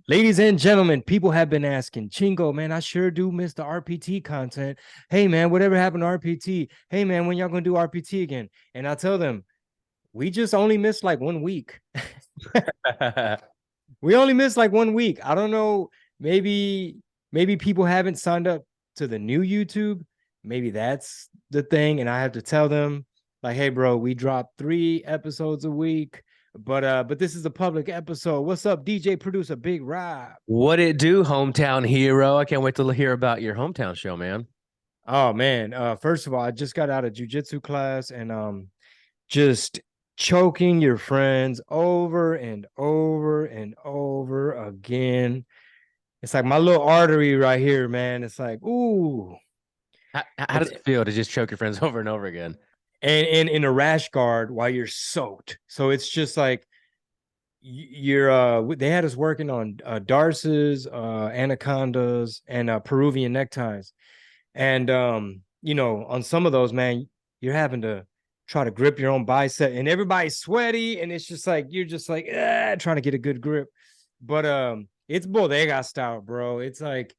Ladies and gentlemen, people have been asking, Chingo, man, I sure do miss the RPT content. Hey, man, whatever happened to RPT? Hey, man, when y'all gonna do RPT again? And I tell them, we just only missed like 1 week. We only missed like 1 week. I don't know. Maybe people haven't signed up to the new YouTube. Maybe that's the thing. And I have to tell them, like, hey, bro, we drop 3 episodes a week. But this is a public episode. What's up, DJ producer Big Rob? What it do, hometown hero? I can't wait to hear about your hometown show, man. Oh man. First of all, I just got out of jujitsu class and just choking your friends over and over and over again. It's like my little artery right here, man. It's like, ooh. How It's does it feel to just choke your friends over and over again? and in a rash guard while you're soaked. So it's just like you're they had us working on darces, anacondas, and Peruvian neckties. And on some of those, man, you're having to try to grip your own bicep, and everybody's sweaty, and it's just like you're just like trying to get a good grip. But it's bodega style, bro. It's like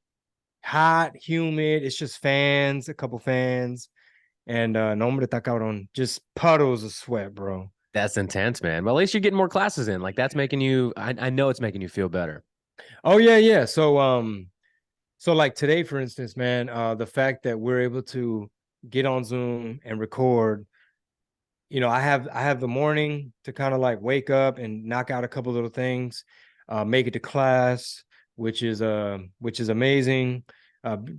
hot, humid. It's just fans, a couple fans, and no hombre está cabrón, just puddles of sweat, bro. That's intense, man. Well, at least you're getting more classes in. Like that's making you. I know it's making you feel better. Oh yeah, yeah. So like today, for instance, man, the fact that we're able to get on Zoom and record, I have the morning to kind of like wake up and knock out a couple little things, make it to class, which is amazing.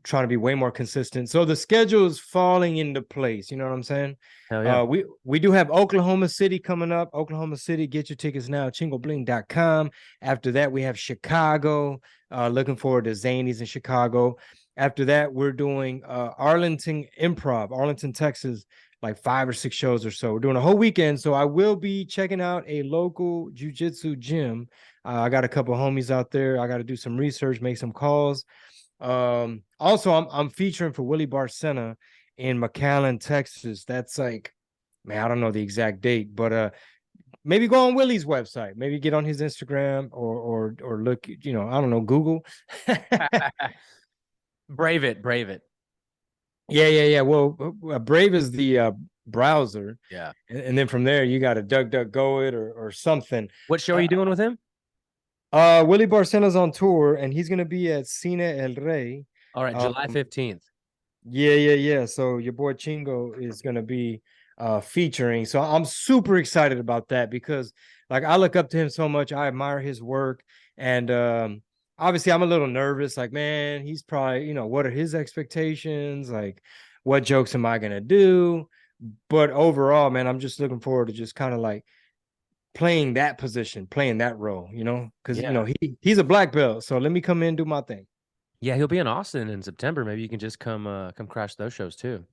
Trying to be way more consistent. So the schedule is falling into place. You know what I'm saying? Hell yeah. We do have Oklahoma City coming up. Oklahoma City, get your tickets now, chingobling.com. After that, we have Chicago. Looking forward to Zanies in Chicago. After that, we're doing Arlington Improv, Arlington, Texas, like 5 or 6 shows or so. We're doing a whole weekend. So I will be checking out a local jujitsu gym. I got a couple of homies out there. I got to do some research, make some calls. Also, I'm featuring for Willie Barcena in McAllen, Texas. That's like, man, I don't know the exact date, but maybe go on Willie's website, maybe get on his Instagram or look, I don't know, Google. Brave it, brave it. Yeah. Well, Brave is the browser, Yeah. and then from there you got to DuckDuckGo it or something. What show are Uh, you doing with him? Willie Barcena's on tour, and he's gonna be at Cine El Rey. All right, Um, July 15th. yeah. So your boy Chingo is gonna be featuring. So I'm super excited about that because like I look up to him so much. I admire his work. And obviously I'm a little nervous, like, man, he's probably, what are his expectations? Like, what jokes am I gonna do? But overall, man, I'm just looking forward to just kind of like playing that position, playing that role, because Yeah. he's a black belt. So let me come in and do my thing. Yeah, he'll be in Austin in September. Maybe you can just come crash those shows too.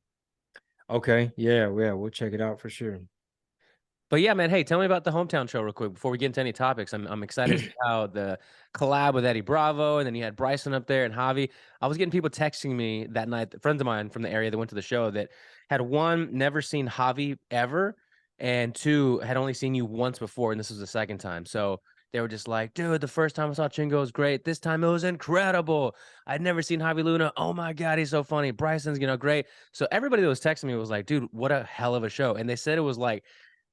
Okay. Yeah, we'll check it out for sure. But yeah, man, hey, tell me about the hometown show real quick before we get into any topics. I'm excited to see how the collab with Eddie Bravo, and then you had Bryson up there and Javi. I was getting people texting me that night, friends of mine from the area that went to the show that had one never seen Javi ever, and two had only seen you once before, and this was the second time. So they were just like, dude, the first time I saw Chingo was great. This time it was incredible. I'd never seen Javi Luna. Oh my God, he's so funny. Bryson's, great. So everybody that was texting me was like, dude, what a hell of a show. And they said it was like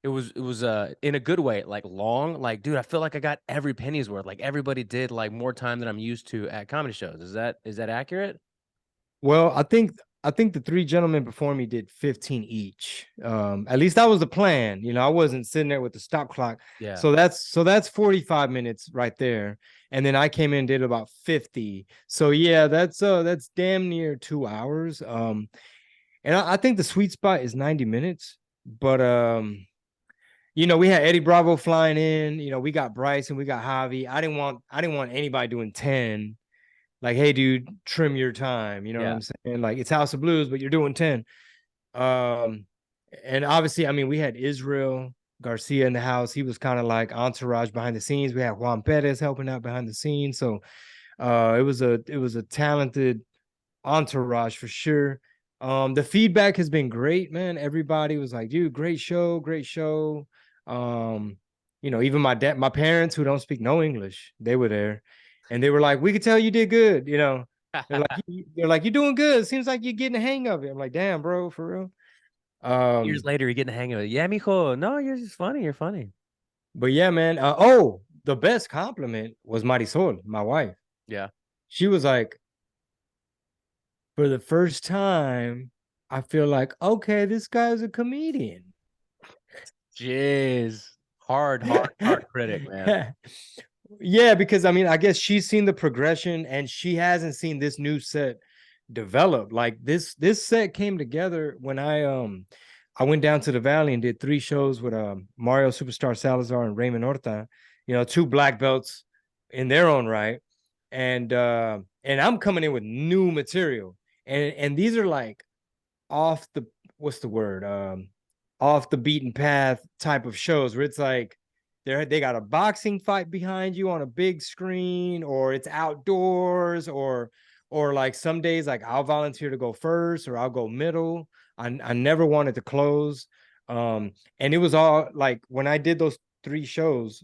it was in a good way, like long, like dude, I feel like I got every penny's worth. Like everybody did like more time than I'm used to at comedy shows. Is that accurate? Well, I think the three gentlemen before me did 15 each. At least that was the plan. I wasn't sitting there with the stop clock. Yeah. So that's 45 minutes right there. And then I came in and did about 50. So yeah, that's damn near 2 hours. And I think the sweet spot is 90 minutes. But we had Eddie Bravo flying in. We got Bryce and we got Javi. I didn't want anybody doing 10. Like, hey, dude, trim your time. You know what Yeah. I'm saying? Like, it's House of Blues, but you're doing 10. Um, and obviously, I mean, we had Israel Garcia in the house. He was kind of like entourage behind the scenes. We had Juan Perez helping out behind the scenes. So it was a talented entourage for sure. The feedback has been great, man. Everybody was like, dude, great show, great show. Even my parents who don't speak no English, they were there. And they were like, we could tell you did good, you know. They're like, you're doing good. Seems like you're getting the hang of it. I'm like, damn, bro, for real. Years later, you're getting the hang of it. Yeah, mijo. No, you're just funny. You're funny. But yeah, man. Oh, the best compliment was Marisol, my wife. Yeah. She was like, for the first time, I feel like, okay, this guy's a comedian. Jeez. Hard critic, man. Yeah, because I mean, I guess she's seen the progression and she hasn't seen this new set develop. Like this set came together when I went down to the Valley and did 3 shows with Mario Superstar Salazar and Raymond Horta, you know, 2 black belts in their own right. And I'm coming in with new material. And these are like off the what's the word? Off the beaten path type of shows where it's like they got a boxing fight behind you on a big screen, or it's outdoors, or like some days like I'll volunteer to go first or I'll go middle. I never wanted to close. And it was all like when I did those 3 shows,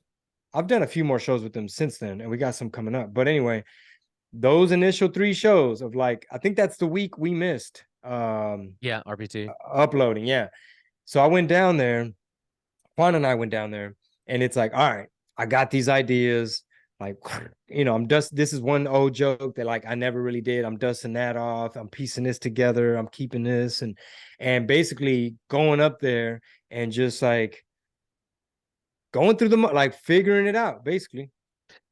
I've done a few more shows with them since then, and we got some coming up. But anyway, those initial 3 shows of like, I think that's the week we missed. Yeah, RPT. Uploading, yeah. So I went down there, Juan and I went down there, and it's like, all right, I got these ideas. Like, you know, this is one old joke that like I never really did. I'm dusting that off. I'm piecing this together. I'm keeping this and basically going up there and just like going through like figuring it out, basically.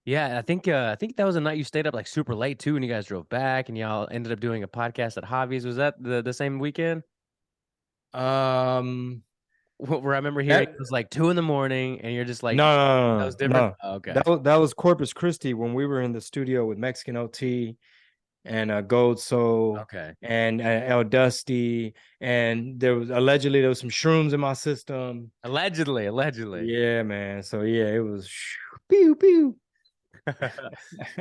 Yeah, I think that was a night you stayed up like super late too, and you guys drove back, and y'all ended up doing a podcast at Javi's. Was that the same weekend? Um, Where I remember hearing it was like 2 in the morning, and you're just like, that was different. no. Oh, okay, That was Corpus Christi when we were in the studio with Mexican OT and Gold Soul okay. and El Dusty, and there was some shrooms in my system. Allegedly. Yeah, man. So yeah, it was pew pew.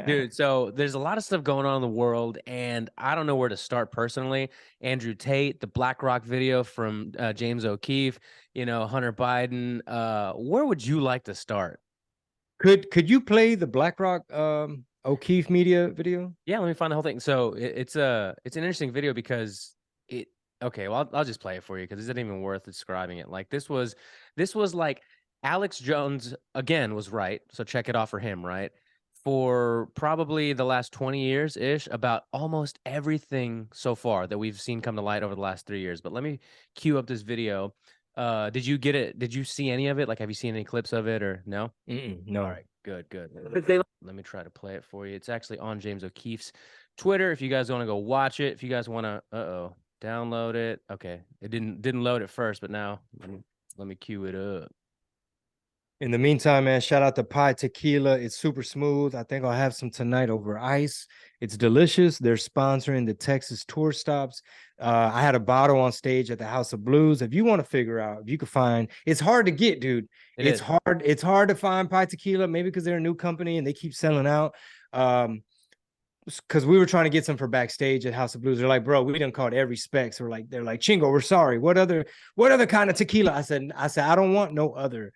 Dude, so there's a lot of stuff going on in the world, and I don't know where to start personally. Andrew Tate, the BlackRock video from James O'Keefe, you know, Hunter Biden. Where would you like to start? Could you play the BlackRock O'Keefe media video? Yeah, let me find the whole thing. So it's an interesting video because it. Okay, well, I'll just play it for you because it isn't even worth describing it. Like this was like Alex Jones again was right. So check it off for him, right? For probably the last 20 years ish about almost everything so far that we've seen come to light over the last 3 years. But let me cue up this video. Did you get it? Did you see any of it? Like, have you seen any clips of it or no? No. All right, good. Let me try to play it for you. It's actually on James O'Keefe's Twitter. If you guys want to go watch it, if you guys want to, download it. Okay, it didn't load at first, but now let me cue it up. In the meantime, man, shout out to Pi Tequila. It's super smooth. I think I'll have some tonight over ice. It's delicious. They're sponsoring the Texas tour stops. I had a bottle on stage at the House of Blues. If you want to figure out, if you could find, it's hard to get, dude. It's hard. It's hard to find Pi Tequila, maybe because they're a new company and they keep selling out. Because we were trying to get some for backstage at House of Blues. They're like, bro, we done called every spec. So they're like, Chingo, we're sorry. What other kind of tequila? I said, I don't want no other.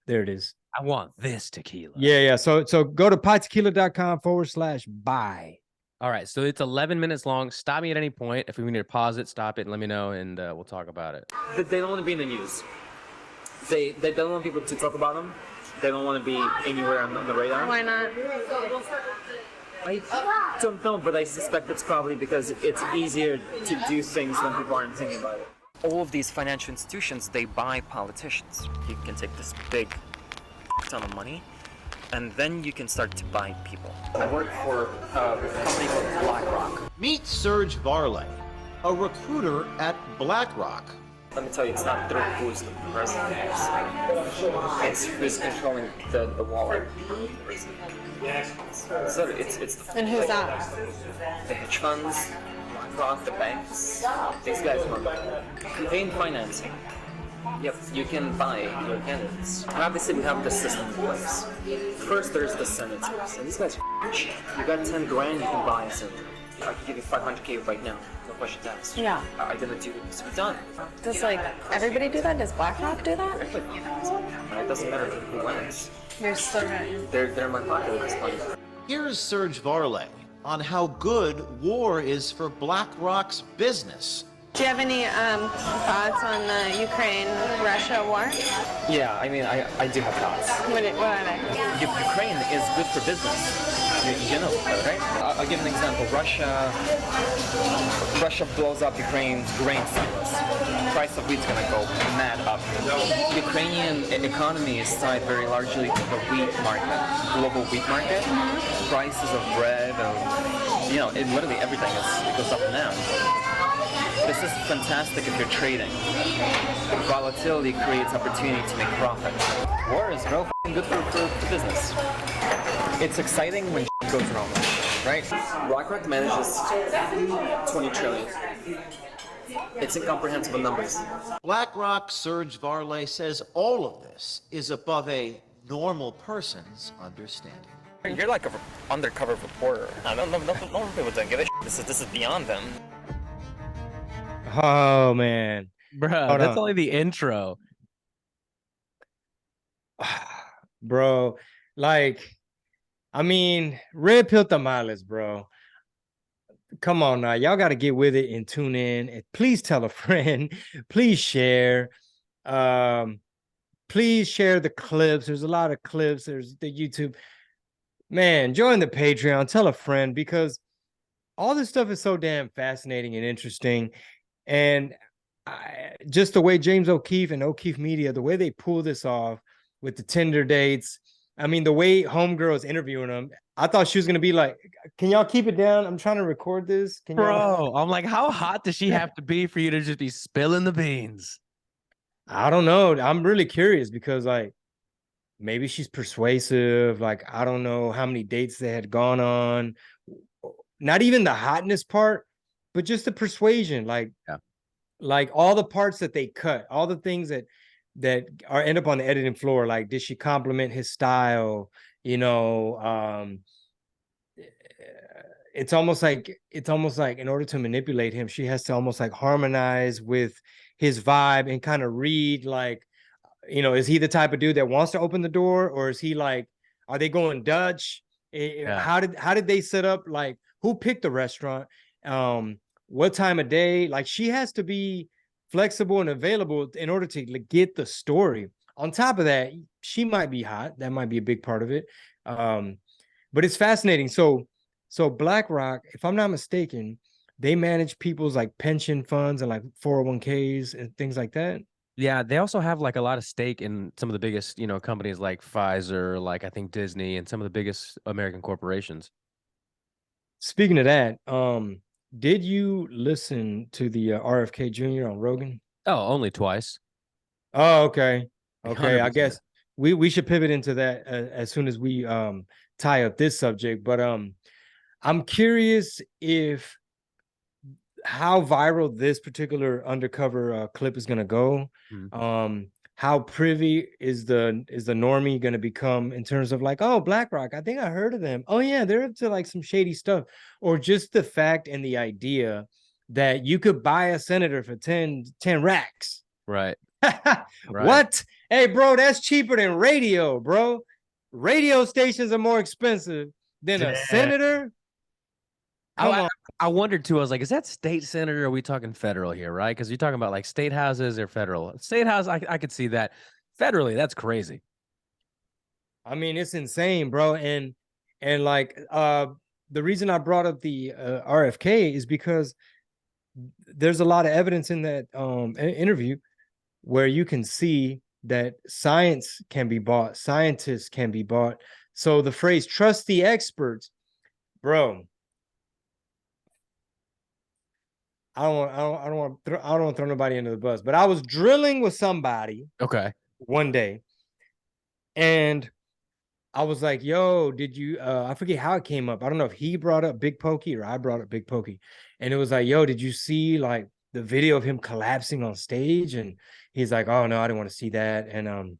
There it is. I want this tequila. Yeah. So go to pietequila.com/buy. All right. So it's 11 minutes long. Stop me at any point. If we need to pause it, stop it, and let me know, and we'll talk about it. They don't want to be in the news. They don't want people to talk about them. They don't want to be anywhere on the radar. Why not? I don't know, but I suspect it's probably because it's easier to do things when people aren't thinking about it. All of these financial institutions, they buy politicians. You can take this big ton of money, and then you can start to buy people. I work for a company called BlackRock. Meet Serge Varley, a recruiter at BlackRock. Let me tell you, it's not through who's the president. It's who's controlling the wallet. So it's And who's that? the hedge funds, BlackRock, the banks. These guys run campaign financing. Yep, you can buy your candidates. Obviously, we have the system in place. First, there's the senators, and these guys are cheap. You got 10 grand, you can buy a senator. I can give you 500K right now. No questions asked. Yeah. I'm gonna do this. We're done. Does like everybody do that? Does BlackRock do that? It doesn't matter who wins. You're still right. They're in my pocket at this point. Here's Serge Varley on how good war is for BlackRock's business. Do you have any thoughts on the Ukraine-Russia war? Yeah, I mean, I do have thoughts. What are they? Ukraine is good for business. You know that, right? I'll give an example. Russia blows up Ukraine's grain silos. Price of wheat's gonna go mad up. Ukrainian economy is tied very largely to the wheat market, global wheat market. Prices of bread, literally everything it goes up and down. This is fantastic if you're trading. Volatility creates opportunity to make profit. War is real good for business. It's exciting when goes wrong, right? BlackRock manages 20 trillion. It's incomprehensible numbers. BlackRock Serge Varley says all of this is above a normal person's understanding. You're like an undercover reporter. I don't know. No people don't give a shit. This is beyond them. Oh man, Bro, that's only the intro. Bro, like, I mean, red pill tamales, bro. Come on now, y'all got to get with it and tune in. And please tell a friend. Please share. Please share the clips. There's a lot of clips. There's the YouTube. Man, join the Patreon. Tell a friend, because all this stuff is so damn fascinating and interesting. And just the way James O'Keefe and O'Keefe Media, the way they pull this off with the Tinder dates. I mean, the way Homegirl is interviewing them, I thought she was going to be like, can y'all keep it down? I'm trying to record this. Can Bro, I'm like, how hot does she have to be for you to just be spilling the beans? I don't know. I'm really curious because, like, maybe she's persuasive. Like, I don't know how many dates they had gone on. Not even the hotness part, but just the persuasion. Like, like all the parts that they cut, all the things that end up on the editing floor. Like, did she compliment his style? It's almost like in order to manipulate him, she has to almost like harmonize with his vibe and kind of read, like, is he the type of dude that wants to open the door, or is he like, are they going Dutch? How did they set up? Like, who picked the restaurant? What time of day? Like, she has to be flexible and available in order to get the story. On top of that, she might be hot. That might be a big part of it. But it's fascinating. So BlackRock, if I'm not mistaken, they manage people's like pension funds and like 401ks and things like that. Yeah, they also have like a lot of stake in some of the biggest, companies like Pfizer, like I think Disney, and some of the biggest American corporations. Speaking of that, did you listen to the RFK Jr. on Rogan? Oh, only twice. Oh, okay. Okay, 100%. I guess we should pivot into that as soon as we tie up this subject. But I'm curious if how viral this particular undercover clip is going to go. How privy is the normie going to become in terms of like, oh, BlackRock, I think I heard of them. Oh yeah, they're up to like some shady stuff. Or just the fact and the idea that you could buy a senator for 10 racks. Right. What? Hey, bro, that's cheaper than radio, bro. Radio stations are more expensive than a senator. I wondered too. I was like, is that state senator? Or are we talking federal here, right? Because you're talking about like state houses or federal. State house, I could see that. Federally, that's crazy. I mean, it's insane, bro. And like the reason I brought up the RFK is because there's a lot of evidence in that interview where you can see that science can be bought, scientists can be bought. So the phrase "trust the experts," bro. I don't want to throw nobody under the bus, but I was drilling with somebody one day, and I was like, yo, did you I forget how it came up. I don't know if he brought up Big Pokey or I brought up Big Pokey. And it was like, yo, did you see like the video of him collapsing on stage? And he's like, oh no, I didn't want to see that. And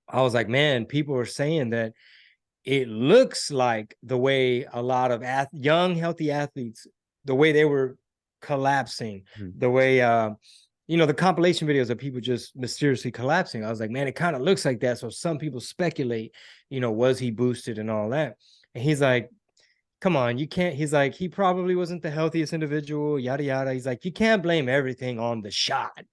I was like, man, people are saying that it looks like the way a lot of young, healthy athletes, the way they were collapsing, the way the compilation videos of people just mysteriously collapsing. I was like, man, it kind of looks like that. So some people speculate, was he boosted and all that? And he's like, come on, you can't. He's like, he probably wasn't the healthiest individual, yada yada. He's like, you can't blame everything on the shot,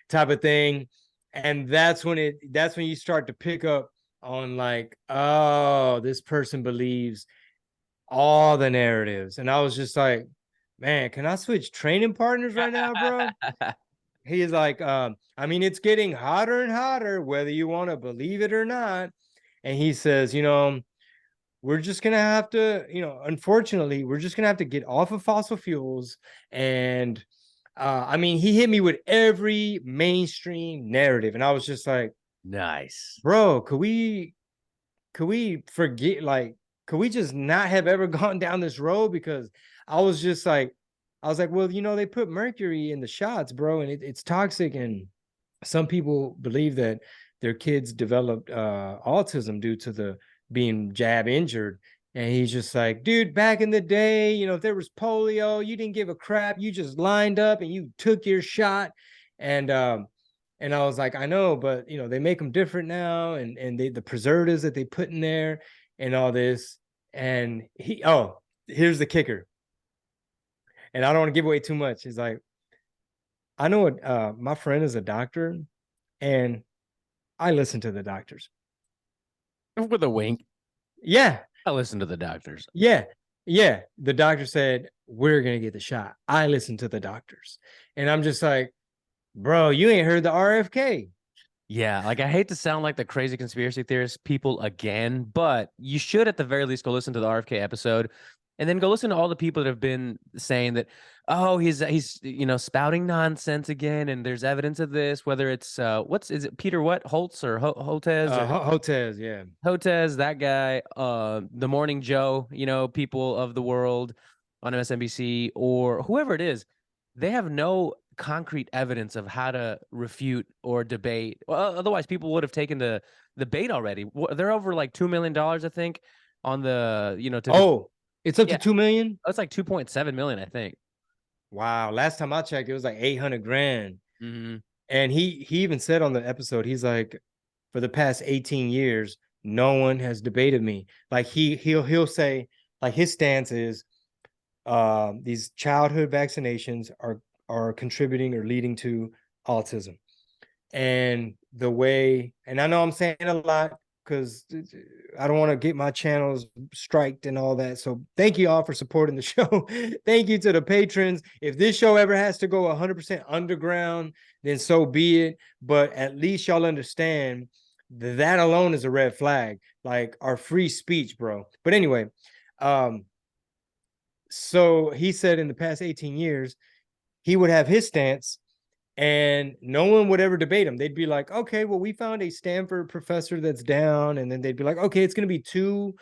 type of thing. And that's when you start to pick up on like, oh, this person believes all the narratives. And I was just like, man, can I switch training partners right now, bro? He's like, I mean, it's getting hotter and hotter, whether you want to believe it or not. And he says, we're just gonna have to, unfortunately, we're just gonna have to get off of fossil fuels. And I mean, he hit me with every mainstream narrative, and I was just like, nice, bro, could we forget, like, could we just not have ever gone down this road? Because I was like, well, they put mercury in the shots, bro, and it's toxic. And some people believe that their kids developed autism due to the being jab injured. And he's just like, dude, back in the day, if there was polio, you didn't give a crap. You just lined up and you took your shot. And I was like, I know, but they make them different now, and the preservatives that they put in there and all this. And here's the kicker. And I don't want to give away too much. He's like, I know what my friend is a doctor, and I listen to the doctors. With a wink. Yeah. I listen to the doctors. Yeah. Yeah. The doctor said, we're going to get the shot. I listen to the doctors. And I'm just like, bro, you ain't heard the RFK. Yeah, like I hate to sound like the crazy conspiracy theorist people again, but you should at the very least go listen to the RFK episode, and then go listen to all the people that have been saying that, oh, he's spouting nonsense again, and there's evidence of this. Whether it's is it Peter Holtz or Hotez? Hotez, yeah, Hotez, that guy. The Morning Joe, people of the world on MSNBC or whoever it is, they have no concrete evidence of how to refute or debate. Well, otherwise people would have taken the bait already. They're over like $2 million, I think, on the it's up to 2 million. It's like 2.7 million, I think. Wow, last time I checked, it was like 800 grand. Mm-hmm. And he even said on the episode, he's like, for the past 18 years, no one has debated me. Like he'll say, like, his stance is, these childhood vaccinations are contributing or leading to autism. And the way, and I know I'm saying a lot because I don't want to get my channels striked and all that. So thank you all for supporting the show. Thank you to the patrons. If this show ever has to go 100% underground, then so be it. But at least y'all understand that alone is a red flag, like our free speech, bro. But anyway, so he said in the past 18 years, he would have his stance and no one would ever debate him. They'd be like, okay, well, we found a Stanford professor that's down. And then they'd be like, okay, it's going to be 2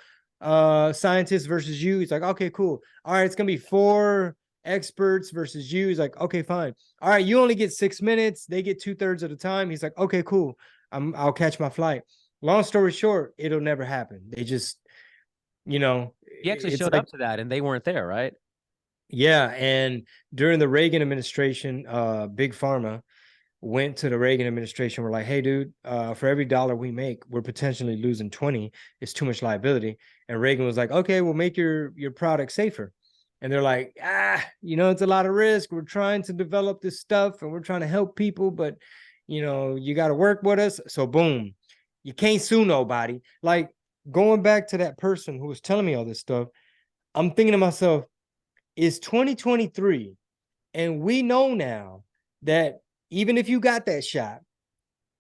scientists versus you. He's like, okay, cool. All right, it's going to be 4 experts versus you. He's like, okay, fine. All right, you only get 6 minutes. They get 2/3 of the time. He's like, okay, cool. I'll catch my flight. Long story short, it'll never happen. They just, he actually showed up to that and they weren't there, right? Yeah, and during the Reagan administration, Big Pharma went to the Reagan administration. We're like, hey, dude, for every dollar we make, we're potentially losing 20. It's too much liability. And Reagan was like, okay, we'll make your product safer. And they're like, it's a lot of risk. We're trying to develop this stuff and we're trying to help people, but you got to work with us. So boom, you can't sue nobody. Like, going back to that person who was telling me all this stuff, I'm thinking to myself, it's 2023, and we know now that even if you got that shot,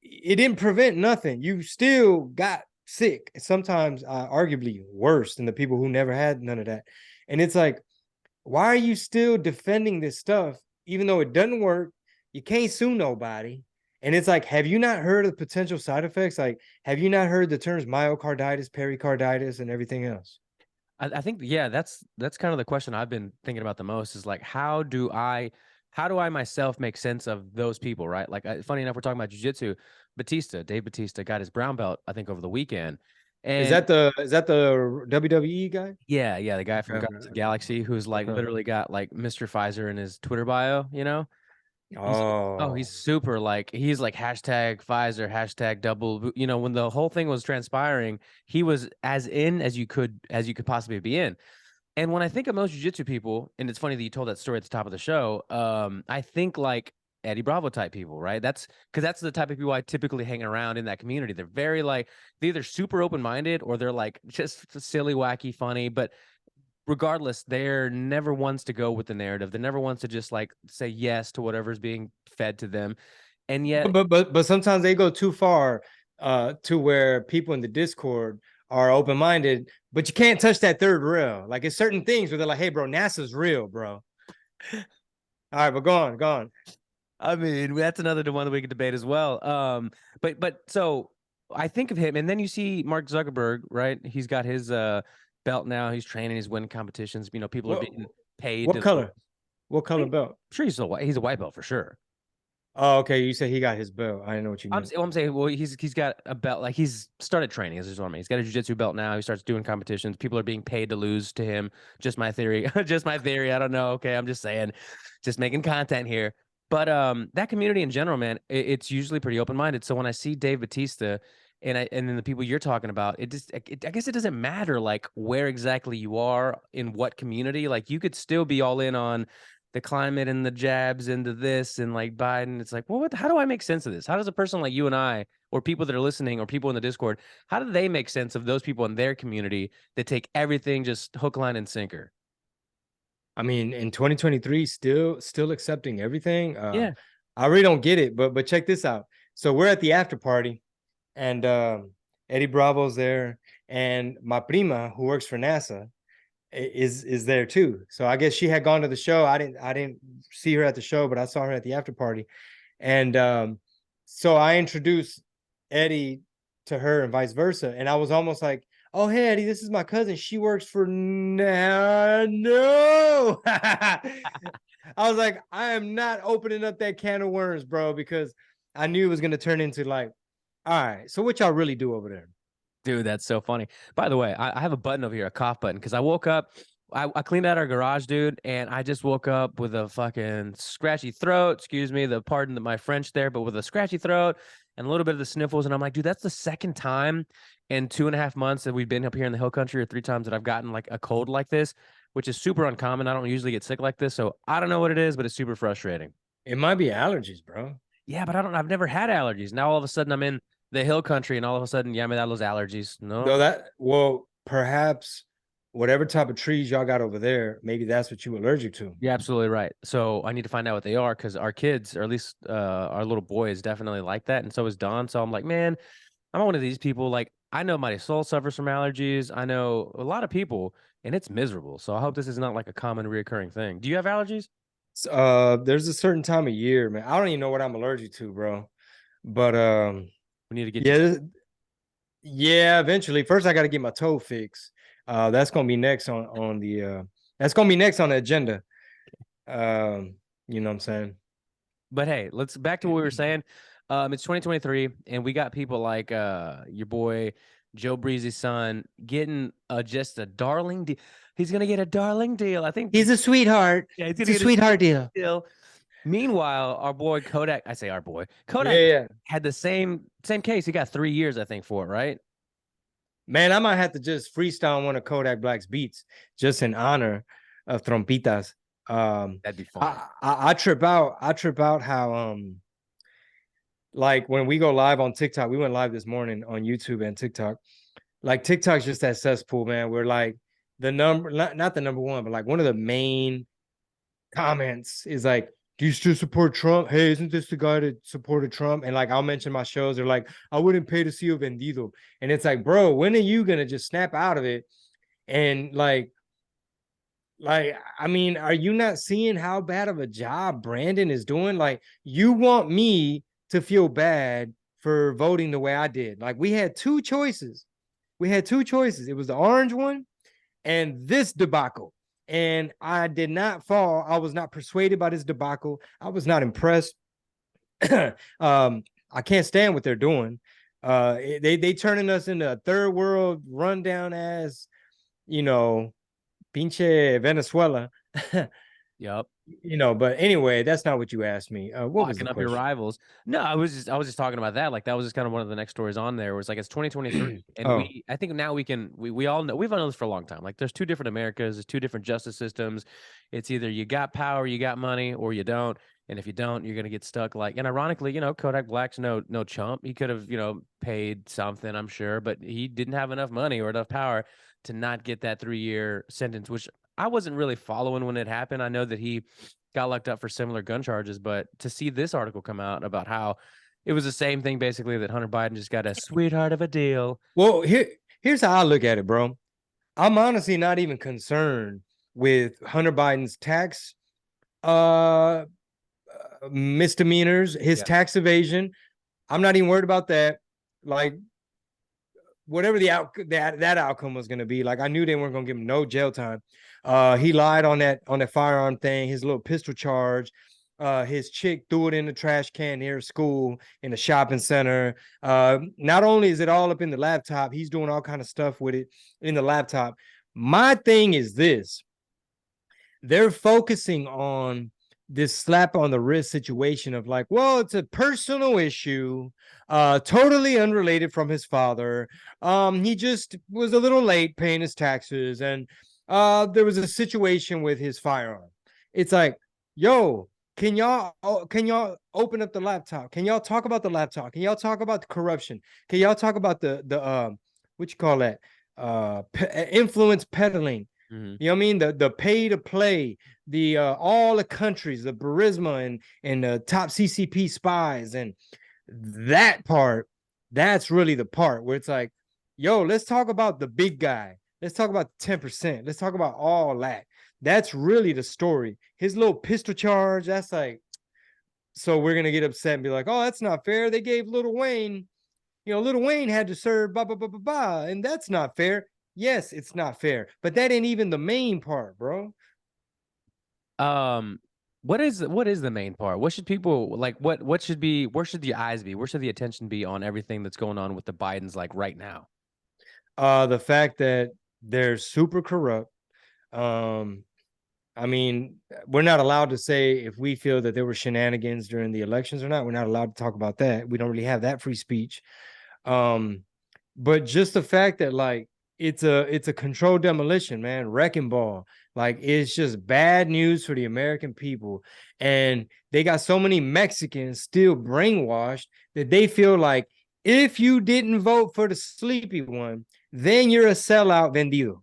it didn't prevent nothing. You still got sick, sometimes arguably worse than the people who never had none of that. And it's like, why are you still defending this stuff even though it doesn't work? You can't sue nobody. And it's like, have you not heard of the potential side effects? Like, have you not heard the terms myocarditis, pericarditis, and everything else? I think, yeah, that's kind of the question I've been thinking about the most, is like, how do I myself make sense of those people, right? Like, funny enough, we're talking about jiu-jitsu. Dave Batista got his brown belt, I think, over the weekend. And is that the WWE guy? Yeah, the guy from Guardians of the Galaxy who's like literally got like Mr. Pfizer in his Twitter bio, he's super, like, he's like hashtag Pfizer, hashtag double, when the whole thing was transpiring, he was as in as you could possibly be in. And when I think of most jiu-jitsu people, and it's funny that you told that story at the top of the show, I think like Eddie Bravo type people, right? That's because that's the type of people I typically hang around in that community. They're very like they're either super open-minded or they're like just silly, wacky, funny. But regardless, they're never wants to go with the narrative. They never wants to just like say yes to whatever's being fed to them. And yet, But sometimes they go too far to where people in the Discord are open-minded, but you can't touch that third rail. Like it's certain things where they're like, hey, bro, NASA's real, bro. All right, but go on. I mean, that's another one that we could debate as well. But so I think of him, and then you see Mark Zuckerberg, right? He's got his belt now. He's training. He's winning competitions. You know, people are What, being paid. what color? What color belt? I'm sure he's a white belt for sure. Oh, okay. You said he got his belt. I didn't know what you meant. I'm saying, well, he's got a belt. Like he's started training. Is what I mean. He's got a jiu-jitsu belt now. He starts doing competitions. People are being paid to lose to him. Just my theory. Just my theory. I don't know. Okay, I'm just saying, just making content here. But that community in general, man, it's usually pretty open-minded. So when I see Dave Bautista and then the people you're talking about, I guess it doesn't matter like where exactly you are in what community. Like you could still be all in on the climate and the jabs into this and like Biden. It's like, well, how do I make sense of this? How does a person like you and I, or people that are listening, or people in the Discord, how do they make sense of those people in their community that take everything just hook, line, and sinker? I mean, in 2023, still accepting everything. Yeah. I really don't get it, but check this out. So we're at the after party, and Eddie Bravo's there, and my prima, who works for NASA, is there too. So I guess she had gone to the show. I didn't see her at the show, but I saw her at the after party. And so I introduced Eddie to her and vice versa. And I was almost like, oh, hey, Eddie, this is my cousin. She works for now. No. I was like, I am not opening up that can of worms, bro, because I knew it was going to turn into like, all right, so what y'all really do over there? Dude, that's so funny. By the way, I have a button over here, a cough button, because I woke up, I cleaned out our garage, dude, and I just woke up with a fucking scratchy throat. Excuse me, pardon my French there, but with a scratchy throat and a little bit of the sniffles. And I'm like, dude, that's the second time in 2.5 months that we've been up here in the hill country, or 3 times that I've gotten like a cold like this, which is super uncommon. I don't usually get sick like this, so I don't know what it is, but it's super frustrating. It might be allergies, bro. Yeah, but I've never had allergies. Now all of a sudden I'm in the hill country, and all of a sudden, yeah, man, that was allergies. No, perhaps whatever type of trees y'all got over there, maybe that's what you're allergic to. You're absolutely right. So I need to find out what they are, because our kids, or at least our little boy, is definitely like that, and so is Don. So I'm like, man, I'm not one of these people. Like, I know my soul suffers from allergies. I know a lot of people, and it's miserable. So I hope this is not like a common reoccurring thing. Do you have allergies? There's a certain time of year, man. I don't even know what I'm allergic to, bro. But We need to get yeah, eventually. First, I got to get my toe fixed. That's gonna be next on the that's gonna be next on the agenda. You know what I'm saying? But hey, let's back to what we were saying. It's 2023, and we got people like your boy Joe Breezy's son getting just a darling deal. He's gonna get a darling deal. I think He's a sweetheart. yeah, It's a sweetheart deal. Meanwhile, our boy Kodak, I say our boy Kodak, Yeah. had the same case. He got 3 years, I think, for it, right? Man, I might have to just freestyle one of Kodak Black's beats just in honor of Trompitas. That'd be fun. I trip out. I trip out how like when we go live on TikTok, we went live this morning on YouTube and TikTok. Like TikTok's just that cesspool, man. We're like the number, not the number one, but like one of the main comments is like, do you still support Trump? Hey, isn't this the guy that supported Trump? And like, I'll mention my shows. They're like, I wouldn't pay to see you vendido. And it's like, bro, when are you gonna just snap out of it? And like, I mean, are you not seeing how bad of a job Brandon is doing? Like, you want me to feel bad for voting the way I did. Like, we had 2 choices. It was the orange one and this debacle. And I did not fall. I was not persuaded by this debacle. I was not impressed. I can't stand what they're doing. They turning us into a third world rundown ass, you know, pinche Venezuela. Yep. But anyway, that's not what you asked me. What was the Locking up your question? rivals. No, I was just talking about that. Like that was just kind of one of the next stories on there. Where it's like it's 2023, and Oh, I think now we all know we've known this for a long time. Like there's two different Americas, there's two different justice systems. It's either you got power, you got money, or you don't. And if you don't, you're gonna get stuck. Like, and ironically, Kodak Black's no chump. He could have paid something, I'm sure, but he didn't have enough money or enough power to not get that 3-year sentence, which I wasn't really following when it happened. I know that he got locked up for similar gun charges, but to see this article come out about how it was the same thing, basically, that Hunter Biden just got a sweetheart of a deal. well, here's how I look at it, bro. I'm honestly not even concerned with Hunter Biden's tax misdemeanors, his tax evasion. I'm not even worried about that. Like, whatever that outcome was going to be, like, I knew they weren't going to give him no jail time. He lied on that firearm thing, his little pistol charge. His chick threw it in the trash can near school in the shopping center. Not only is it all up in the laptop, he's doing all kind of stuff with it in the laptop. My thing is this: they're focusing on this slap on the wrist situation of like, well, it's a personal issue, totally unrelated from his father. He just was a little late paying his taxes, and there was a situation with his firearm. It's like, yo, can y'all open up the laptop? Can y'all talk about the laptop? Can y'all talk about the corruption? Can y'all talk about the what you call that? Influence peddling. Mm-hmm. You know what I mean? The pay to play, the all the countries, the Burisma and the top CCP spies, and that part, that's really the part where it's like, yo, let's talk about the big guy. Let's talk about 10%. Let's talk about all that. That's really the story. His little pistol charge, that's like, so we're gonna get upset and be like, oh, that's not fair. They gave Lil Wayne, Lil Wayne had to serve blah blah blah blah blah, and that's not fair. Yes, it's not fair, but that ain't even the main part, bro. What is the main part? What should people like? What should be? Where should the eyes be? Where should the attention be on everything that's going on with the Bidens like right now? The fact that they're super corrupt. I mean, we're not allowed to say if we feel that there were shenanigans during the elections or not. We're not allowed to talk about that. We don't really have that free speech. But just the fact that like it's a controlled demolition, man, wrecking ball. Like, it's just bad news for the American people. And they got so many Mexicans still brainwashed that they feel like if you didn't vote for the sleepy one, then you're a sellout vendido.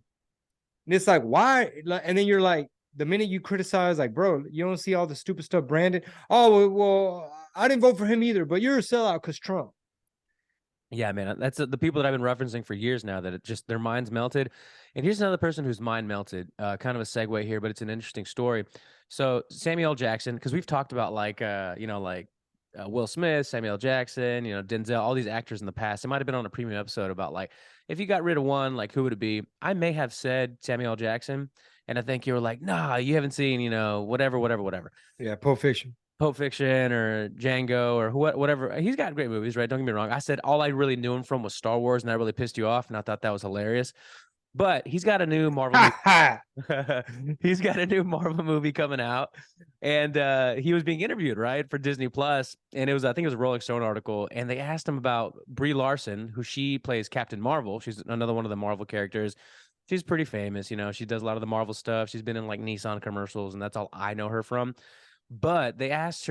And it's like, why? And then you're like, the minute you criticize, like, bro, you don't see all the stupid stuff branded. Oh, well, I didn't vote for him either, but you're a sellout because Trump. Yeah, man, that's the people that I've been referencing for years now, that it just their minds melted. And here's another person whose mind melted. Kind of a segue here, but it's an interesting story. So Samuel Jackson, because we've talked about like Will Smith, Samuel Jackson, Denzel, all these actors in the past. It might have been on a premium episode about like if you got rid of one, like who would it be? I may have said Samuel Jackson, and I think you were like, nah, you haven't seen whatever. Yeah, Pulp Fiction. Pulp Fiction or Django or whatever. He's got great movies, right? Don't get me wrong. I said all I really knew him from was Star Wars, and that really pissed you off, and I thought that was hilarious. But he's got a new Marvel movie. He's got a new Marvel movie coming out, and he was being interviewed, right, for Disney Plus, and I think it was a Rolling Stone article, and they asked him about Brie Larson, who she plays Captain Marvel. She's another one of the Marvel characters. She's pretty famous, she does a lot of the Marvel stuff. She's been in like Nissan commercials, and that's all I know her from. But they asked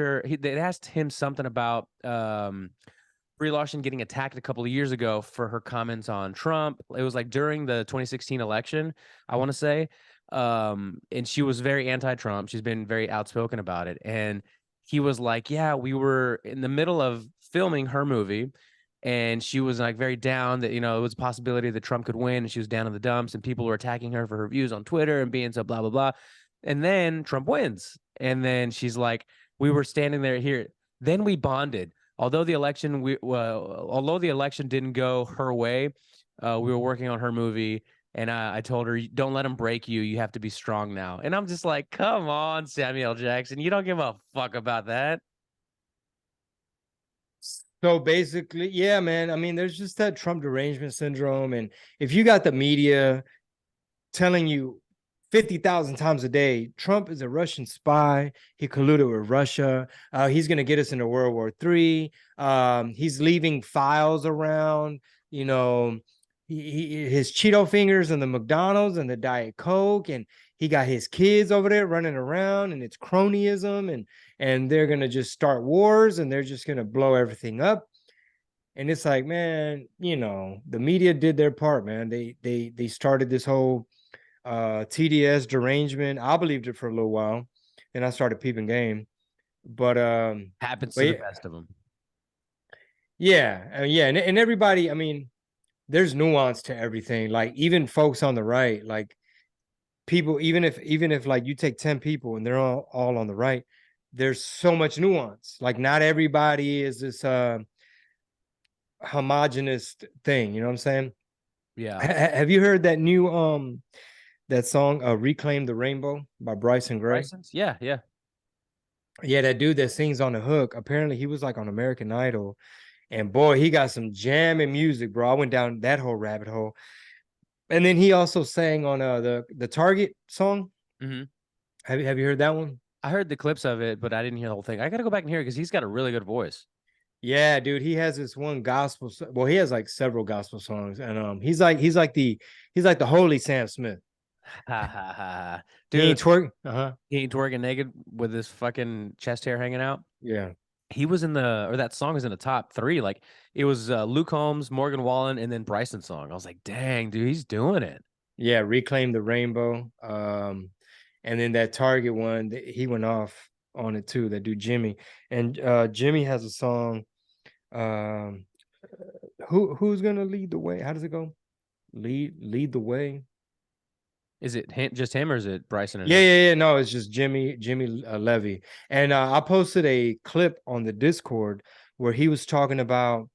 him something about Brie Larson getting attacked a couple of years ago for her comments on Trump. It was like during the 2016 election, I want to say. And she was very anti-Trump. She's been very outspoken about it. And he was like, yeah, we were in the middle of filming her movie, and she was like very down that, it was a possibility that Trump could win, and she was down in the dumps, and people were attacking her for her views on Twitter and being so blah, blah, blah. And then Trump wins. And then she's like, we were standing there here. Then we bonded. Although the election didn't go her way, we were working on her movie. And I told her, don't let him break you. You have to be strong now. And I'm just like, come on, Samuel Jackson. You don't give a fuck about that. So basically, yeah, man. I mean, there's just that Trump derangement syndrome. And if you got the media telling you 50,000 times a day. Trump is a Russian spy. He colluded with Russia. He's going to get us into World War III. He's leaving files around, you know, his Cheeto fingers and the McDonald's and the Diet Coke. And he got his kids over there running around, and it's cronyism. And they're going to just start wars, and they're just going to blow everything up. And it's like, man, you know, the media did their part, man. They started this whole TDS derangement. I believed it for a little while, and I started peeping game. But happens to the best of them. Yeah, and everybody. I mean, there's nuance to everything. Like even folks on the right, like people, even if like you take 10 people and they're all on the right, there's so much nuance. Like not everybody is this homogenous thing. You know what I'm saying? Yeah. Have you heard that new that song Reclaim the Rainbow by Bryson Gray? Yeah. Yeah, that dude that sings on the hook. Apparently he was like on American Idol. And boy, he got some jamming music, bro. I went down that whole rabbit hole. And then he also sang on the Target song. Mm-hmm. Have you heard that one? I heard the clips of it, but I didn't hear the whole thing. I got to go back and hear it because he's got a really good voice. Yeah, dude. He has this one gospel. Well, he has like several gospel songs, and he's like the holy Sam Smith. Dude, he ain't twerking. He ain't twerking naked with his fucking chest hair hanging out. Yeah. He was that song was in the top 3. Like it was Luke Combs, Morgan Wallen, and then Bryson's song. I was like, dang, dude, he's doing it. Yeah, Reclaim the Rainbow. And then that Target one, he went off on it too. That dude Jimmy. And Jimmy has a song. Who's gonna lead the way? How does it go? Lead the way. Is it just him or is it Bryson? Yeah. No, it's just Jimmy Levy. And I posted a clip on the Discord where he was talking about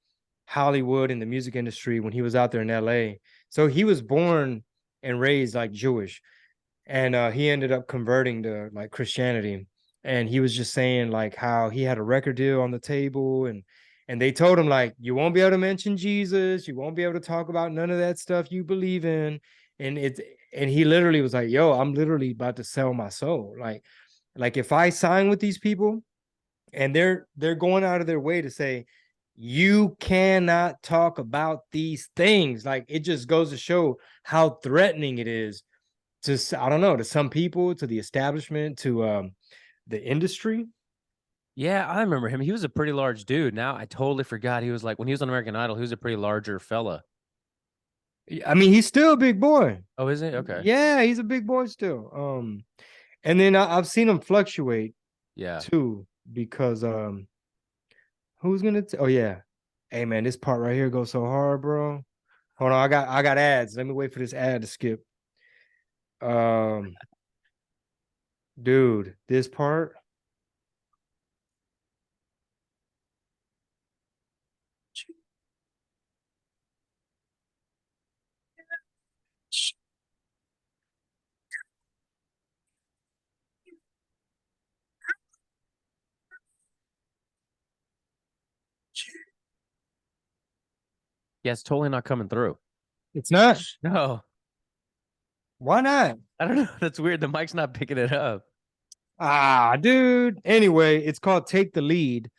Hollywood and the music industry when he was out there in LA. So he was born and raised like Jewish, and he ended up converting to like Christianity. And he was just saying like how he had a record deal on the table, and they told him like, you won't be able to mention Jesus, you won't be able to talk about none of that stuff you believe in. And he literally was like, yo, I'm literally about to sell my soul. Like if I sign with these people and they're going out of their way to say, you cannot talk about these things. Like it just goes to show how threatening it is to, I don't know, to some people, to the establishment, to the industry. Yeah, I remember him. He was a pretty large dude. Now I totally forgot he was like, when he was on American Idol, he was a pretty larger fella. I mean, he's still a big boy. Oh, is he? Okay. Yeah, he's a big boy still. And then I've seen him fluctuate. Yeah. Too, because who's gonna? Oh yeah, hey man, this part right here goes so hard, bro. Hold on, I got ads. Let me wait for this ad to skip. Dude, this part. Yeah, it's totally not coming through. It's not. No. Why not? I don't know. That's weird. The mic's not picking it up. Dude. Anyway, it's called Take the Lead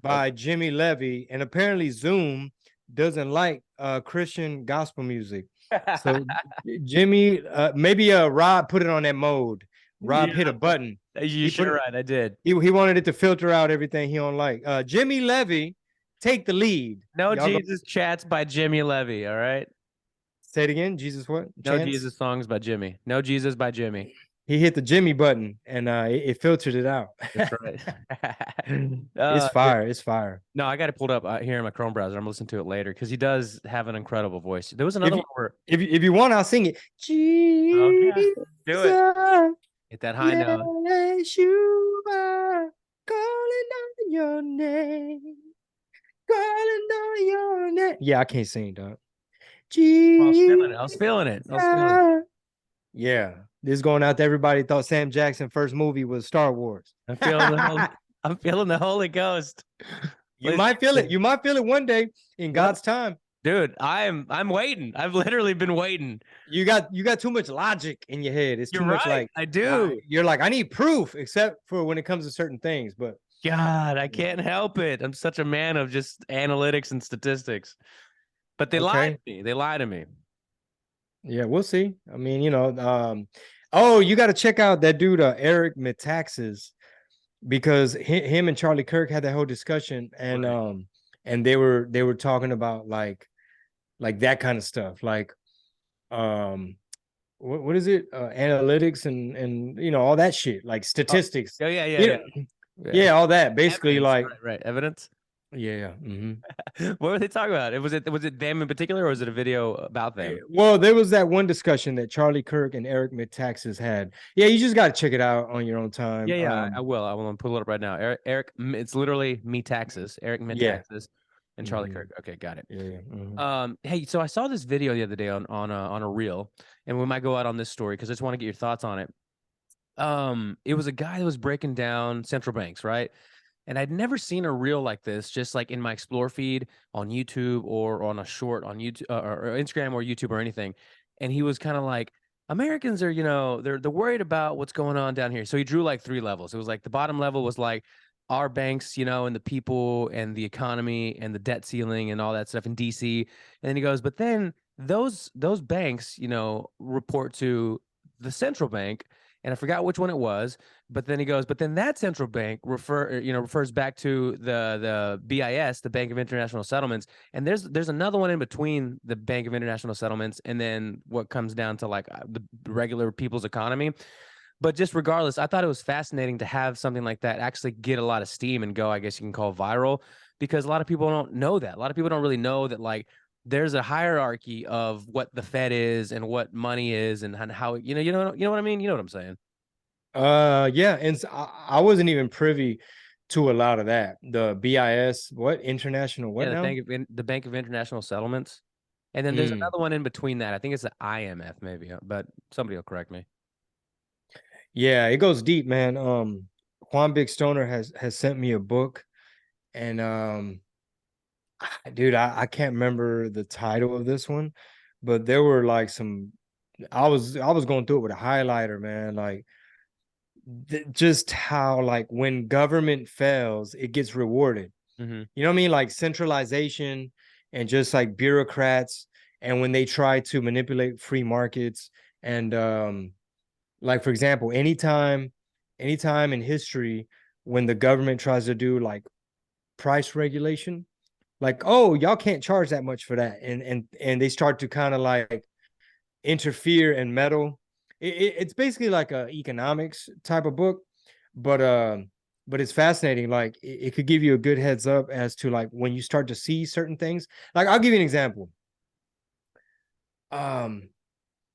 by Jimmy Levy. And apparently Zoom doesn't like Christian gospel music. So Jimmy, maybe Rob put it on that mode. Rob hit a button. You're right. I did. He wanted it to filter out everything he don't like. Jimmy Levy, Take the Lead. No Jesus Chats by Jimmy Levy. All right. Say it again. Jesus what? No Jesus Songs by Jimmy. No Jesus by Jimmy. He hit the Jimmy button and it filtered it out. That's right. It's fire. It's fire. No, I got it pulled up here in my Chrome browser. I'm listening to it later because he does have an incredible voice. There was another one where if you want, I'll sing it. Jesus, do it. Hit that high note. You are calling on your name. Calling on your name. Yeah, I can't sing, dog. I was feeling it. Yeah, this is going out to everybody thought Sam Jackson's first movie was Star Wars. I'm feeling the Holy Ghost. You might feel it. You might feel it one day in God's time. Dude, I'm waiting. I've literally been waiting. You got too much logic in your head. It's You're too much right. like I do. you're like, I need proof, except for when it comes to certain things. But God, I can't help it. I'm such a man of just analytics and statistics. But they lied okay, to me. They lied to me. yeah, we'll see. I mean, oh, you got to check out that dude, Eric Metaxas, because him and Charlie Kirk had that whole discussion, and Right. and they were talking about like that kind of stuff, like what is it, analytics and all that shit, like Oh, statistics, yeah, yeah, you yeah, know, yeah. yeah, all that basically, Evidence. like Right. Evidence. yeah. Mhm. What were they talking about? Was it them in particular, or was it a video about them? Well, there was that one discussion that Charlie Kirk and Eric Metaxas had. Yeah, you just got to check it out on your own time. Yeah, I will. I will pull it up right now. It's literally me taxes. Eric Yeah. Metaxas and Charlie Mhm. Kirk. Okay, got it. Yeah. Hey, so I saw this video the other day on a reel, and we might go out on this story because I just want to get your thoughts on it. It was a guy that was breaking down central banks, right? And I'd never seen a reel like this, just like in my explore feed on YouTube or on a short on YouTube or Instagram or YouTube or anything. And he was kind of like, Americans are, they're worried about what's going on down here. So he drew like 3 levels. It was like the bottom level was like our banks, and the people and the economy and the debt ceiling and all that stuff in DC. And then he goes, but then those banks, report to the central bank, and I forgot which one it was. But then he goes, but then that central bank refers back to the BIS, the Bank of International Settlements, and there's another one in between the Bank of International Settlements and then what comes down to like the regular people's economy. But just regardless, I thought it was fascinating to have something like that actually get a lot of steam and go, I guess you can call viral, because a lot of people don't know that. A lot of people don't really know that like there's a hierarchy of what the Fed is and what money is and how you know what I mean? You know what I'm saying? Yeah, and I wasn't even privy to a lot of that. The BIS, what international, Yeah, what now? The Bank of International Settlements. And then there's Mm. another one in between that. I think it's the IMF maybe, but somebody will correct me. Yeah, it goes deep, man. Juan Big Stoner has sent me a book, and dude, I can't remember the title of this one, but there were like some. I was going through it with a highlighter, man. Like just how like when government fails, it gets rewarded. Mm-hmm. You know what I mean? Like centralization and just like bureaucrats, and when they try to manipulate free markets, and like for example, anytime in history when the government tries to do like price regulation, like, oh, y'all can't charge that much for that, and they start to kind of like interfere and meddle. It's basically like a economics type of book, but it's fascinating. Like it could give you a good heads up as to like when you start to see certain things. Like I'll give you an example. um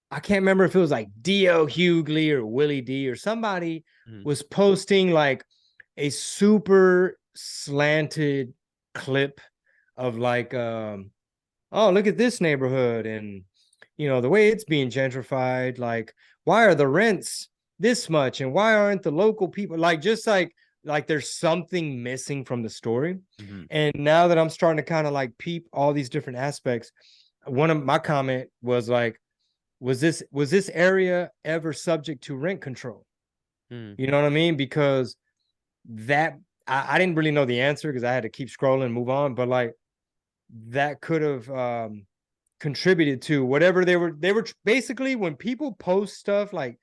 I can't remember if it was like D.O. Hughley or Willie D or somebody Mm-hmm. was posting like a super slanted clip of like oh, look at this neighborhood, and the way it's being gentrified, like why are the rents this much, and why aren't the local people, like, just like there's something missing from the story. Mm-hmm. And now that I'm starting to kind of like peep all these different aspects, one of my comment was like, was this area ever subject to rent control? Mm-hmm. You know what I mean? Because that I didn't really know the answer because I had to keep scrolling and move on, but like that could have contributed to whatever they were basically, when people post stuff like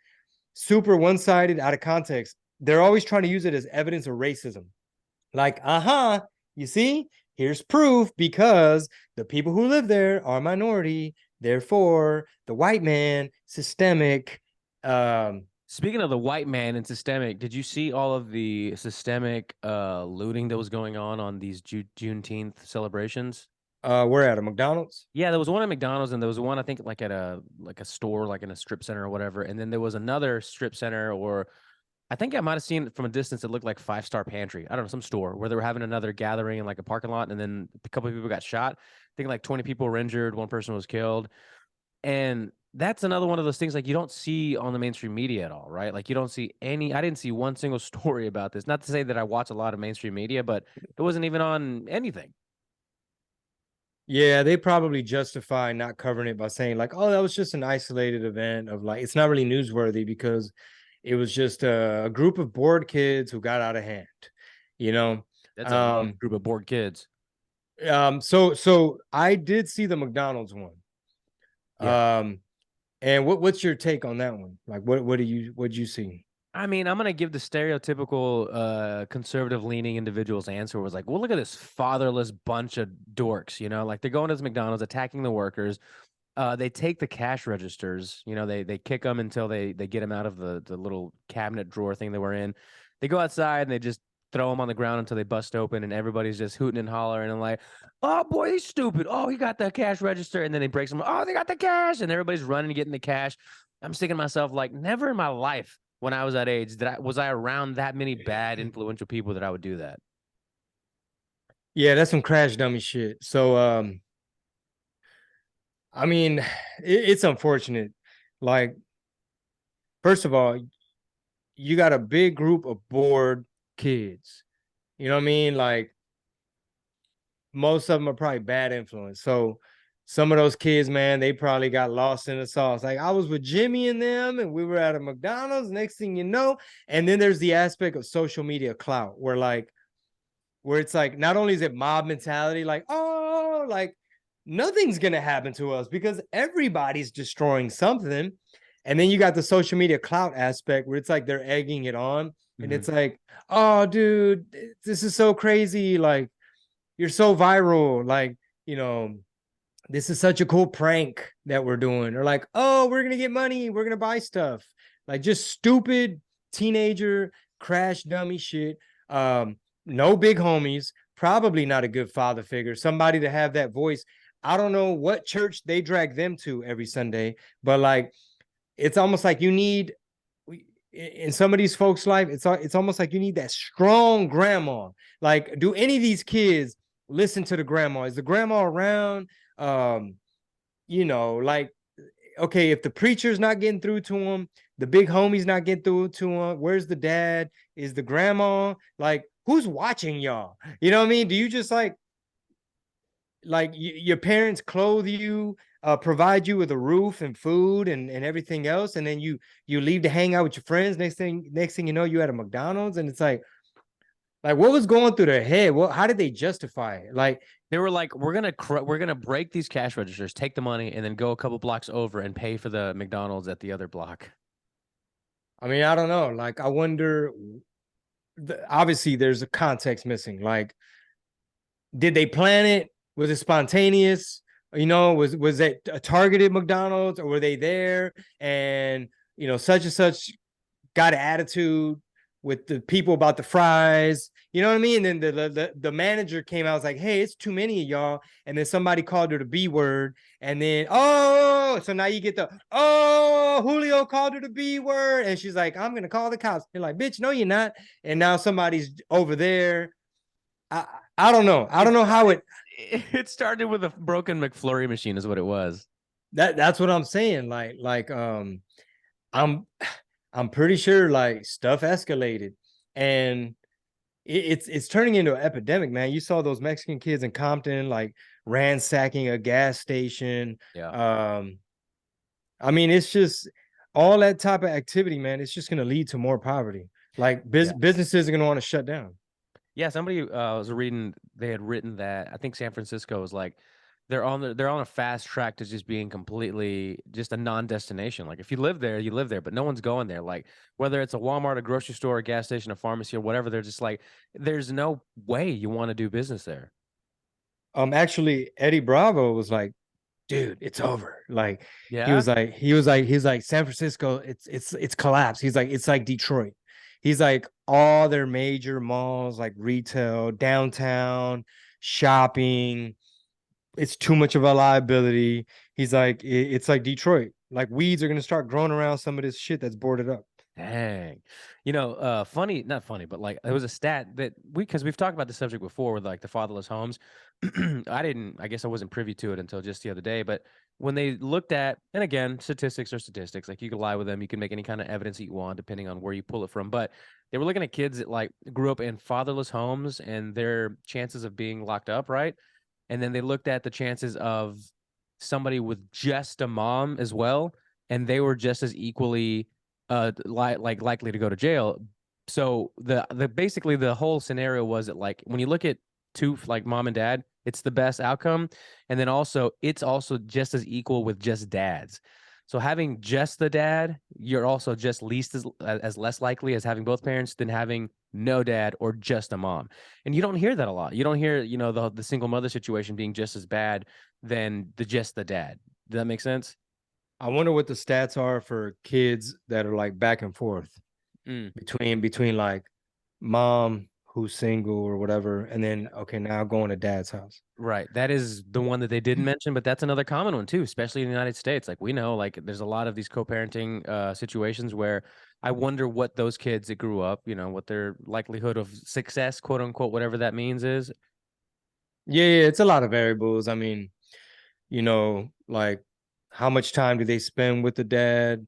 super one-sided out of context, they're always trying to use it as evidence of racism. Like, you see, here's proof because the people who live there are minority, therefore the white man systemic. Speaking of the white man and systemic, did you see all of the systemic looting that was going on these Juneteenth celebrations? We're at a McDonald's. Yeah, there was one at McDonald's, and there was one I think like at a store, like in a strip center or whatever. And then there was another strip center, or I think I might have seen it from a distance. It looked like Five Star Pantry. I don't know, some store where they were having another gathering in like a parking lot, and then a couple of people got shot. I think like 20 people were injured, one person was killed. And that's another one of those things like you don't see on the mainstream media at all, right? Like you don't see I didn't see one single story about this. Not to say that I watch a lot of mainstream media, but it wasn't even on anything. Yeah, they probably justify not covering it by saying like, "Oh, that was just an isolated event of like it's not really newsworthy because it was just a group of bored kids who got out of hand." You know, That's a large um, group of bored kids. so I did see the McDonald's one. Yeah. And what's your take on that one? Like, what'd you see? I mean, I'm gonna give the stereotypical conservative leaning individual's answer was like, well, look at this fatherless bunch of dorks, you know, like they're going to this McDonald's, attacking the workers. They take the cash registers, you know, they kick them until they get them out of the little cabinet drawer thing they were in. They go outside and they just throw them on the ground until they bust open, and everybody's just hooting and hollering and like, oh boy, he's stupid. Oh, he got the cash register, and then he breaks them. Oh, they got the cash, and everybody's running to get in the cash. I'm thinking to myself, like, never in my life when I was that age was I around that many bad influential people that I would do that. Yeah, that's some crash dummy shit. So, I mean, it's unfortunate. Like, first of all, you got a big group of bored kids. You know what I mean? Like, most of them are probably bad influence. So, some of those kids, man, they probably got lost in the sauce. Like, I was with Jimmy and them, and we were at a McDonald's. Next thing you know, and then there's the aspect of social media clout, where it's like not only is it mob mentality, like, oh, like nothing's gonna happen to us because everybody's destroying something. And then you got the social media clout aspect where it's like they're egging it on. And it's like, oh, dude, this is so crazy. Like, you're so viral. Like, you know, this is such a cool prank that we're doing. Or like, oh, we're gonna get money, we're gonna buy stuff. Like just stupid teenager crash dummy shit. No big homies, probably not a good father figure, somebody to have that voice. I don't know what church they drag them to every Sunday, but like it's almost like you need in some of these folks' life, it's almost like you need that strong grandma. Like, do any of these kids listen to the grandma? Is the grandma around? Um, you know, like, okay, if the preacher's not getting through to him, the big homie's not getting through to him, where's the dad? Is the grandma? Like, who's watching y'all? You know what I mean? Do you just like your parents clothe you, provide you with a roof and food and everything else, and then you leave to hang out with your friends? Next thing you know, you at a McDonald's, and it's like what was going through their head? Well, how did they justify it? Like, they were like, we're gonna break these cash registers, take the money, and then go a couple blocks over and pay for the McDonald's at the other block. I mean, I don't know. Like, I wonder. Obviously, there's a context missing. Like, did they plan it? Was it spontaneous? You know, was it a targeted McDonald's, or were they there and such and such got an attitude with the people about the fries? You know what I mean? And then the manager came out, was like, hey, it's too many of y'all. And then somebody called her the B word. And then, oh, so now you get Julio called her the B word. And she's like, I'm going to call the cops. They're like, bitch, no, you're not. And now somebody's over there. I don't know. I don't know how it started with a broken McFlurry machine is what it was. That's what I'm saying. I'm pretty sure like stuff escalated, and it's turning into an epidemic, man. You saw those Mexican kids in Compton like ransacking a gas station. Yeah. I mean, it's just all that type of activity, man. It's just going to lead to more poverty. Like businesses are going to want to shut down. Yeah, somebody was reading. They had written that I think San Francisco was like they're on a fast track to just being completely just a non-destination. Like if you live there, you live there, but no one's going there. Like whether it's a Walmart, a grocery store, a gas station, a pharmacy, or whatever, they're just like there's no way you want to do business there. Actually, Eddie Bravo was like, dude, it's over. Like yeah, he was like San Francisco, it's collapsed. He's like, it's like Detroit. He's like all their major malls, like retail, downtown, shopping. It's too much of a liability. He's like, it's like Detroit. Like weeds are gonna start growing around some of this shit that's boarded up. Dang. Funny, not funny, but like there was a stat that because we've talked about the subject before with like the fatherless homes. I guess I wasn't privy to it until just the other day, but when they looked at, and again, statistics are statistics, like you can lie with them, you can make any kind of evidence that you want, depending on where you pull it from. But they were looking at kids that like grew up in fatherless homes and their chances of being locked up, right? and then they looked at the chances of somebody with just a mom as well, and they were just as equally likely to go to jail. So the basically the whole scenario was that, like, when you look at two, like, mom and dad, it's the best outcome, and then also it's also just as equal with just dads. So having just the dad, you're also just least as less likely as having both parents than having no dad or just a mom. And you don't hear that a lot. You don't hear, you know, the single mother situation being just as bad than just the dad. Does that make sense? I wonder what the stats are for kids that are like back and forth between like mom who's single or whatever, and then okay, now going to dad's house. Right. That is the one that they didn't mention, but that's another common one too, especially in the United States. Like, we know, like, there's a lot of these co-parenting situations where I wonder what those kids that grew up, you know, what their likelihood of success, quote unquote, whatever that means, is. Yeah, it's a lot of variables. I mean, you know, like how much time do they spend with the dad?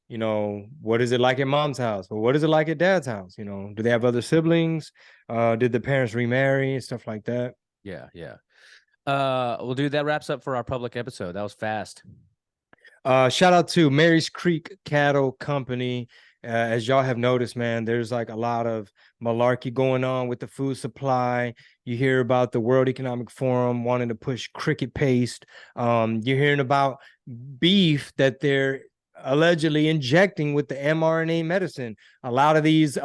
You know, what is it like at mom's house? Or what is it like at dad's house? You know, do they have other siblings? Did the parents remarry and stuff like that? Yeah, yeah. Well, dude, that wraps up for our public episode. That was fast. Shout out to Mary's Creek Cattle Company. As y'all have noticed, man, there's like a lot of malarkey going on with the food supply. You hear about the World Economic Forum wanting to push cricket paste. You're hearing about beef that they're allegedly injecting with the mRNA medicine. A lot of these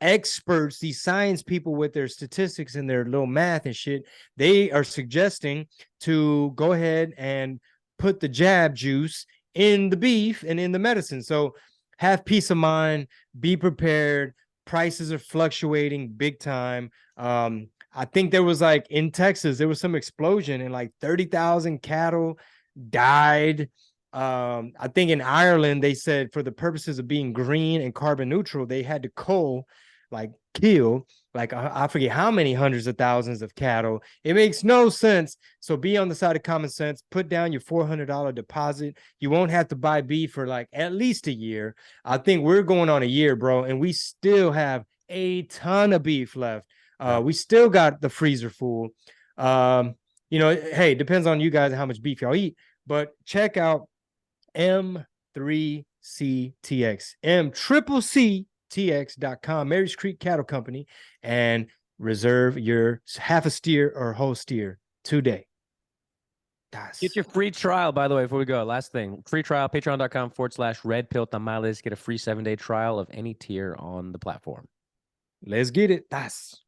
experts, these science people with their statistics and their little math and shit, they are suggesting to go ahead and put the jab juice in the beef and in the medicine. So have peace of mind, be prepared. Prices are fluctuating big time. I think there was, like, in Texas, there was some explosion and like 30,000 cattle died. I think in Ireland, they said for the purposes of being green and carbon neutral, they had to kill like I forget how many hundreds of thousands of cattle. It makes no sense. So be on the side of common sense. Put down your $400 deposit. You won't have to buy beef for like at least a year. I think we're going on a year, bro, and we still have a ton of beef left. We still got the freezer full. You know, hey, depends on you guys how much beef y'all eat, but check out M3CTX, M3CTX.com, Mary's Creek Cattle Company, and reserve your half a steer or whole steer today. Get your free trial, by the way, before we go. Last thing, free trial, patreon.com/Red Pill Tamales. Get a free 7-day trial of any tier on the platform. Let's get it. Das.